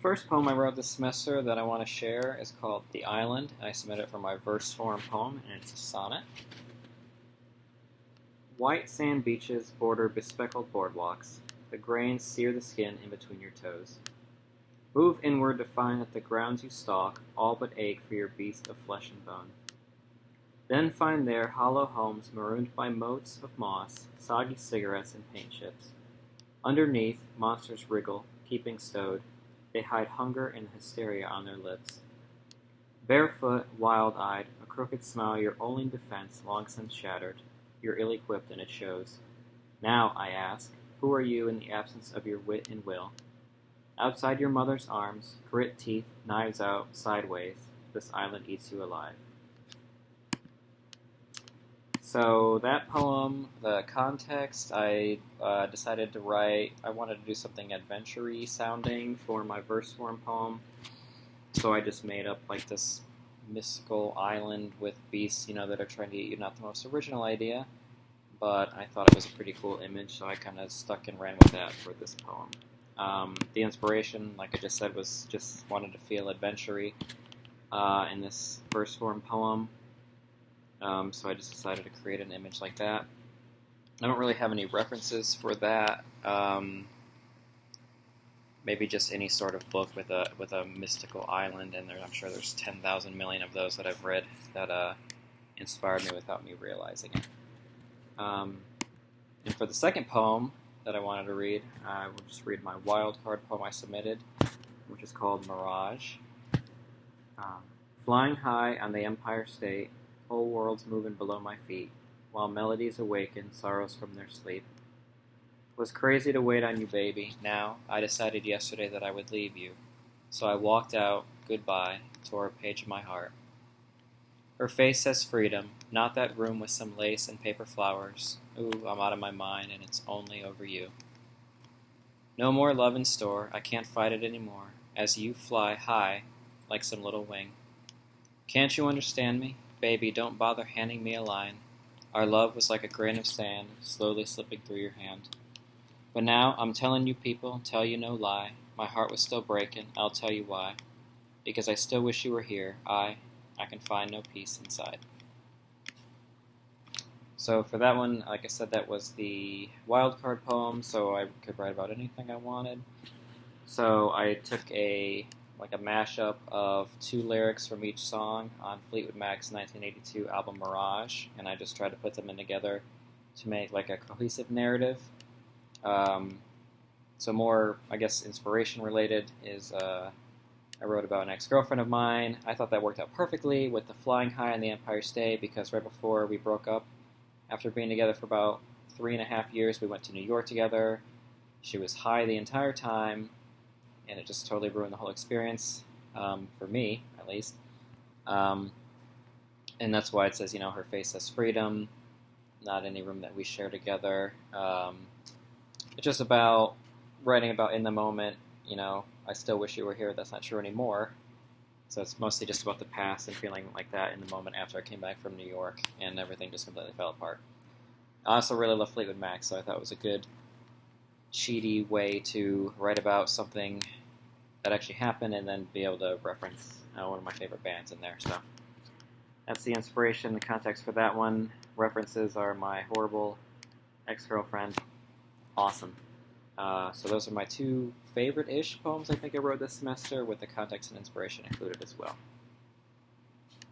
first poem I wrote this semester that I want to share is called The Island, and I submitted it for my verse form poem, and it's a sonnet. White sand beaches border bespeckled boardwalks. The grains sear the skin in between your toes. Move inward to find that the grounds you stalk all but ache for your beast of flesh and bone. Then find there hollow homes marooned by motes of moss, soggy cigarettes, and paint chips. Underneath, monsters wriggle, keeping stowed. They hide hunger and hysteria on their lips. Barefoot, wild-eyed, a crooked smile your only defense long since shattered. You're ill-equipped and it shows. Now, I ask, who are you in the absence of your wit and will? Outside your mother's arms, grit teeth, knives out, sideways, this island eats you alive. So that poem, the context, I decided to write, I wanted to do something adventure-y sounding for my verse form poem. So I just made up like this mystical island with beasts, that are trying to eat you. Not the most original idea, but I thought it was a pretty cool image, so I kind of stuck and ran with that for this poem. The inspiration, like I just said, was just wanted to feel adventure-y in this verse form poem. So I just decided to create an image like that. I don't really have any references for that. Maybe just any sort of book with a mystical island in there. I'm sure there's 10,000 million of those that I've read that inspired me without me realizing it. And for the second poem that I wanted to read, I will just read my wildcard poem I submitted, which is called Mirage. Flying high on the Empire State, whole worlds moving below my feet, while melodies awaken sorrows from their sleep. Was crazy to wait on you, baby. Now, I decided yesterday that I would leave you. So I walked out, goodbye, tore a page of my heart. Her face says freedom, not that room with some lace and paper flowers. Ooh, I'm out of my mind, and it's only over you. No more love in store, I can't fight it anymore, as you fly high like some little wing. Can't you understand me? Baby, don't bother handing me a line. Our love was like a grain of sand, slowly slipping through your hand. But now, I'm telling you people, tell you no lie. My heart was still breaking, I'll tell you why. Because I still wish you were here. I can find no peace inside. So for that one, like I said, that was the wildcard poem, so I could write about anything I wanted. So I took a mashup of two lyrics from each song on Fleetwood Mac's 1982 album Mirage, and I just tried to put them in together to make like a cohesive narrative. So more, I guess, inspiration related is I wrote about an ex-girlfriend of mine. I thought that worked out perfectly with the flying high on the Empire State because right before we broke up, after being together for about 3.5 years, we went to New York together. She was high the entire time, and it just totally ruined the whole experience, for me, at least. And that's why it says, her face says freedom, not any room that we share together. It's just about writing about in the moment, I still wish you were here, that's not true anymore. So it's mostly just about the past and feeling like that in the moment after I came back from New York and everything just completely fell apart. I also really love Fleetwood Mac, so I thought it was a good, cheaty way to write about something that actually happened and then be able to reference one of my favorite bands in there. So that's the inspiration, the context for that one. References are my horrible ex-girlfriend. Awesome. So those are my two favorite-ish poems I think I wrote this semester with the context and inspiration included as well.